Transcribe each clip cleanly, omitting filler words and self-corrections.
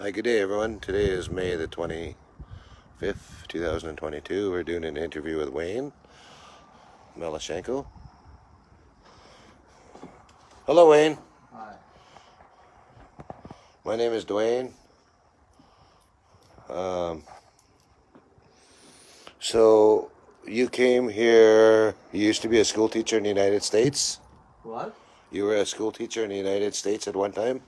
Hi, good day everyone. Today is May the 25th, 2022. We're doing an interview with Wayne Melashanko. Hello Wayne. Hi. My name is Dwayne. So you came here, you used to be a school teacher in the United States? What? You were a school teacher in the United States at one time?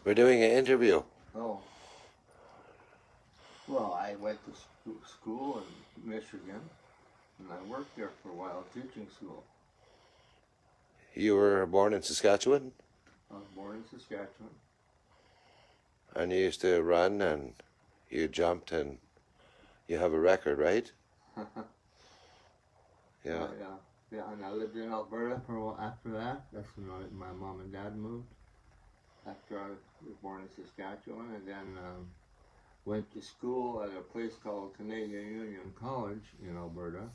We're doing an interview. Oh. Well, I went to school in Michigan, and I worked there for a while teaching school. You were born in Saskatchewan? I was born in Saskatchewan. And you used to run and you jumped and you have a record, right? Yeah. Yeah, and I lived in Alberta for a while after that. That's when my mom and dad moved. After I was born in Saskatchewan, and then went to school at a place called Canadian Union College in Alberta,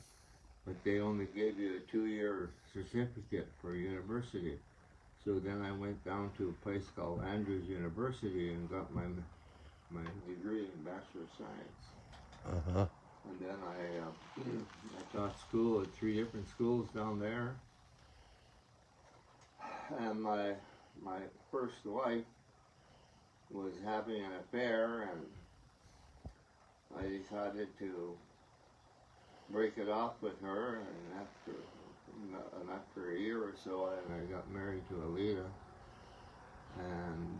but they only gave you a 2-year certificate for university. So then I went down to a place called Andrews University and got my degree in Bachelor of Science. Uh-huh. And then I taught school at 3 different schools down there. And my first wife was having an affair, and I decided to break it off with her. And after a year or so, I got married to Alita, and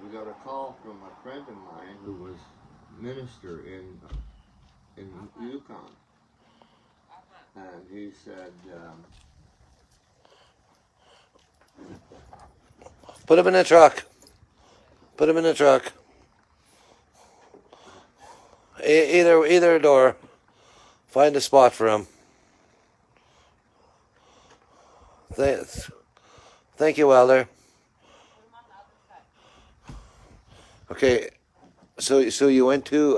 we got a call from a friend of mine who was minister in Yukon, and he said, Put him in the truck. Put him in the truck. Either door. Find a spot for him. Thank you, Welder. Okay, so you went to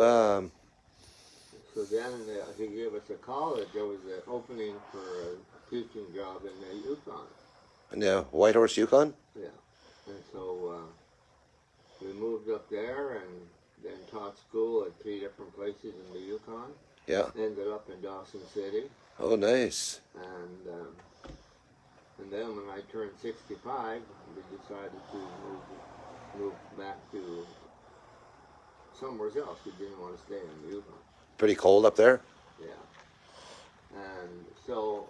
so then he gave us a call that there was an opening for a teaching job in the Yukon. in the Whitehorse, Yukon. Yeah, and so we moved up there and then taught school at 3 different places in the Yukon. Yeah. Ended up in Dawson City. Oh, nice. And then when I turned 65, we decided to move back to somewhere else. We didn't want to stay in the Yukon. Pretty cold up there. Yeah. And so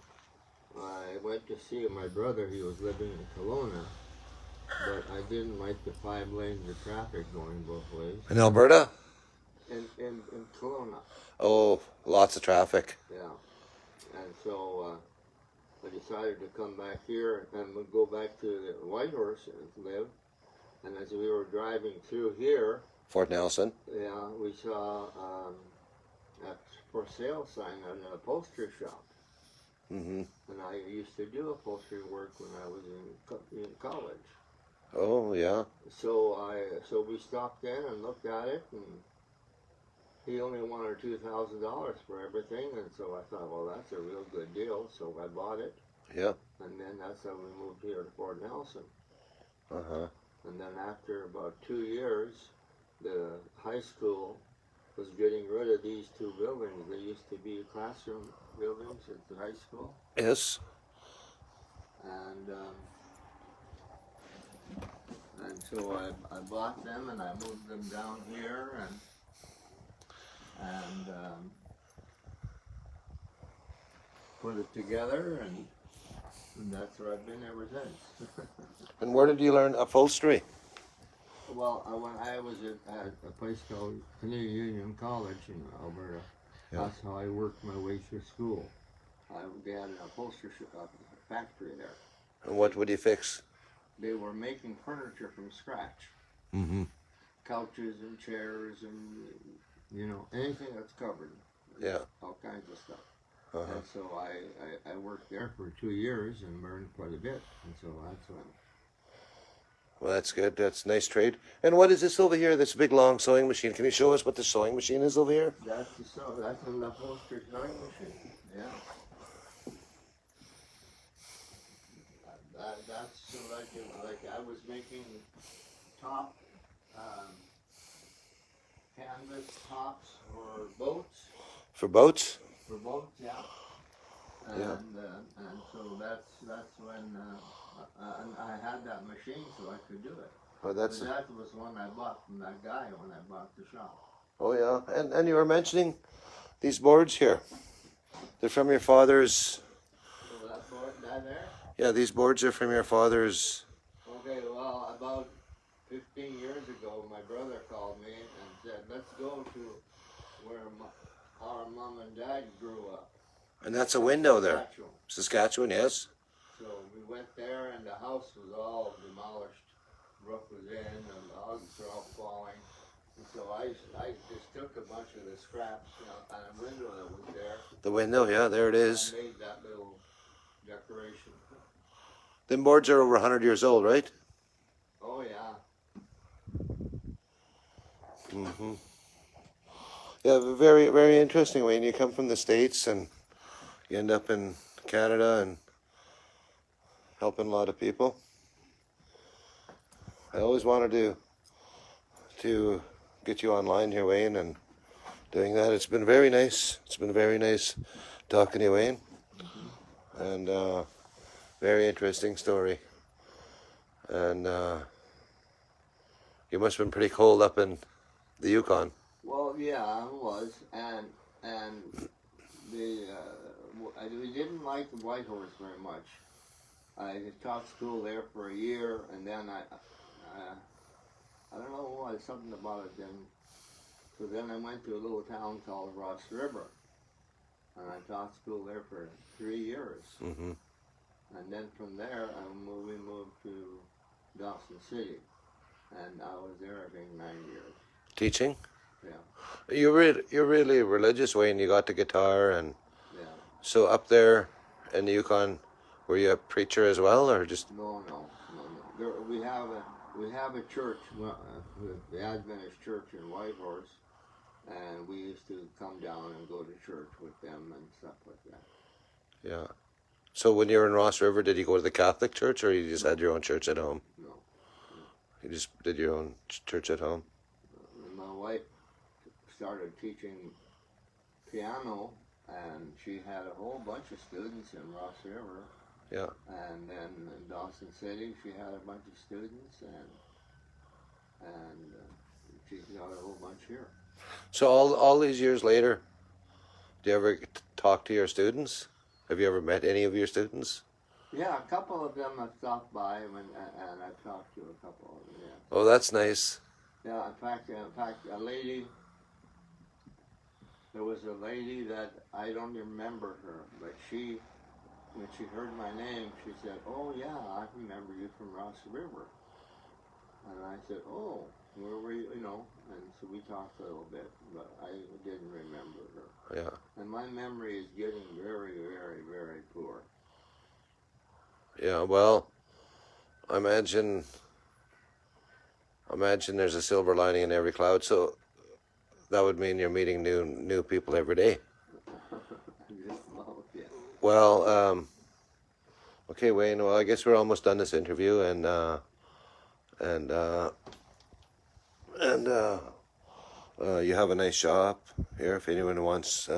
I went to see my brother. He was living in Kelowna, but I didn't like the 5 lanes of traffic going both ways. In Alberta. In Kelowna. Oh, lots of traffic. Yeah. And so I decided to come back here and we'd go back to the Whitehorse and live. And as we were driving through here, Fort Nelson. yeah, we saw a for sale sign on an upholstery shop. Mm-hmm. And I used to do upholstery work when I was in college. Oh, yeah. So we stopped in and looked at it, and he only wanted $2,000 for everything, and so I thought, well, that's a real good deal. So I bought it. Yeah. And then that's how we moved here to Fort Nelson. Uh-huh. And then after about 2 years, the high school was getting rid of these 2 buildings. They used to be classroom buildings at the high school. Yes. And so I bought them and I moved them down here and put it together, and that's where I've been ever since. And where did you learn upholstery? Well, when I was at a place called Canadian Union College in Alberta, Yeah. That's how I worked my way through school. They had an upholstery factory there. And what would you fix? They were making furniture from scratch. Mm-hmm. Couches and chairs and, anything that's covered. Yeah. All kinds of stuff. Uh-huh. And so I worked there for 2 years and learned quite a bit. And so that's when. Well, that's good. That's a nice trade. And what is this over here? This big long sewing machine. Can you show us what the sewing machine is over here? That's an upholstery sewing machine. Yeah. That's like I was making top um, canvas tops for boats. For boats? For boats, yeah. Yeah. And so that's when and I had that machine so I could do it. Oh, But that's. that was one I bought from that guy when I bought the shop. Oh, yeah. And you were mentioning these boards here. They're from your father's. So that board, that there? Yeah, these boards are from your father's. Okay, well, about 15 years ago, my brother called me and said, let's go to where our mom and dad grew up. And that's a window there. Saskatchewan. Saskatchewan, yes. So we went there and the house was all demolished. Roof was in and the logs were all falling. And so I just took a bunch of the scraps, you know, and a window that was there. The window, yeah, there it is. I made that little decoration. Them boards are over 100 years old, right? Oh yeah. Mm-hmm. Yeah, very, very interesting, Wayne. You come from the States and you end up in Canada and helping a lot of people. I always wanted to get you online here, Wayne, and doing that. It's been very nice. It's been very nice talking to you, Wayne. And very interesting story. And you must have been pretty cold up in the Yukon. Well, yeah, I was, and the we didn't like the Whitehorse very much. I taught school there for a year, and then I don't know why, something about it then. So then I went to a little town called Ross River, and I taught school there for 3 years. Mm-hmm. And then from there, we moved to Dawson City, and I was there, I think, 9 years. Teaching? Yeah. You're really religious, Wayne. You got the guitar, and Yeah. so up there in the Yukon, were you a preacher as well, or just? No. There, we have a church, the Adventist church in Whitehorse, and we used to come down and go to church with them and stuff like that. Yeah. So when you were in Ross River, did you go to the Catholic church, or you just had your own church at home? No. You just did your own church at home? My wife started teaching piano, and she had a whole bunch of students in Ross River. Yeah. And then in Dawson City, she had a bunch of students, and she's got a whole bunch here. So all these years later, do you ever talk to your students? Have you ever met any of your students? Yeah, a couple of them have stopped by, and I've talked to a couple of them. Yeah. Oh, that's nice. Yeah. In fact, a lady. There was a lady that I don't remember her, but when she heard my name, she said, "Oh yeah, I remember you from Ross River." And I said, "Oh, where were you?" You know, and so we talked a little bit, but I didn't remember her. Yeah. And my memory is getting very, very, very poor. Yeah. Well, I imagine there's a silver lining in every cloud. So that would mean you're meeting new people every day. Just about, yeah. Well, okay, Wayne. Well, I guess we're almost done this interview, and you have a nice shop here. If anyone wants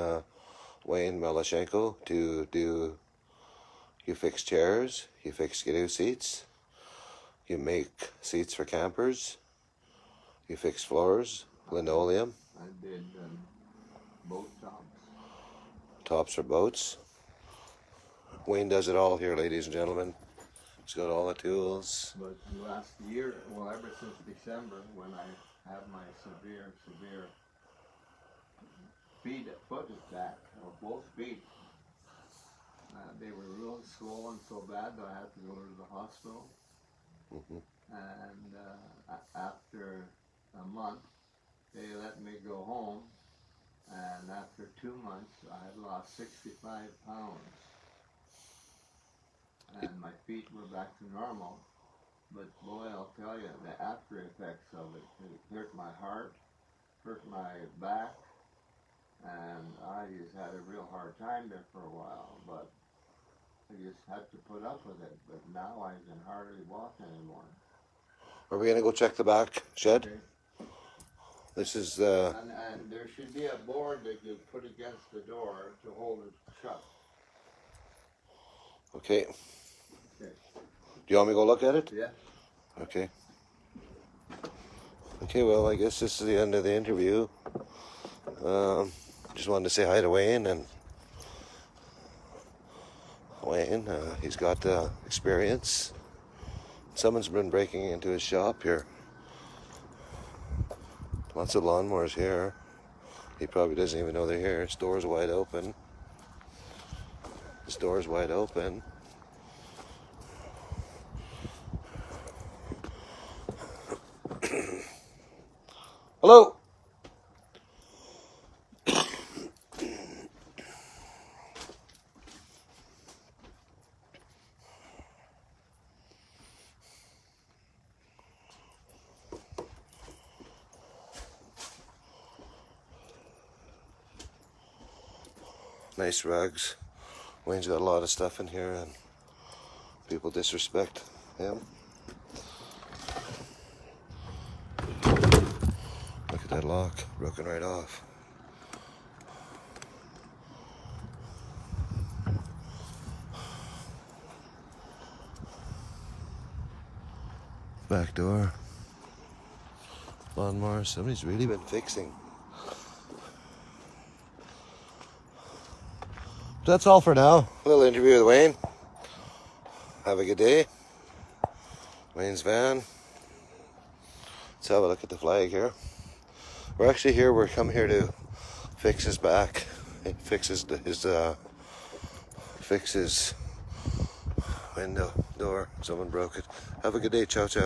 Wayne Melashanko to do, you fix chairs, you fix skidoo seats, you make seats for campers, you fix floors, linoleum, I did boat tops. tops for boats. Wayne does it all here, ladies and gentlemen. He's got all the tools. But last year, well, ever since December, when I had my severe foot attack, or both feet, they were real swollen so bad that I had to go to the hospital. Mm-hmm. And after a month, they let me go home. And after 2 months, I had lost 65 pounds. And my feet were back to normal. But boy, I'll tell you, the after effects of it hurt my heart, hurt my back, and I just had a real hard time there for a while. But I just had to put up with it. But now I can hardly walk anymore. Are we gonna go check the back shed? Okay. This is And there should be a board that you put against the door to hold it shut. okay. Okay. Do you want me to go look at it? Yeah. Okay. Okay, well, I guess this is the end of the interview. Just wanted to say hi to Wayne, and Wayne, he's got experience. Someone's been breaking into his shop here. Lots of lawnmowers here. He probably doesn't even know they're here. His door's wide open. His door's wide open. Hello. Nice rugs. Wayne's got a lot of stuff in here, and people disrespect him. Look at that lock, broken right off. Back door. Lawnmower. Somebody's really been fixing. That's all for now. A little interview with Wayne. Have a good day. Wayne's van. Let's have a look at the flag here. We're actually here. We're come here to fix his back. Fix his window door. Someone broke it. Have a good day. Ciao, ciao.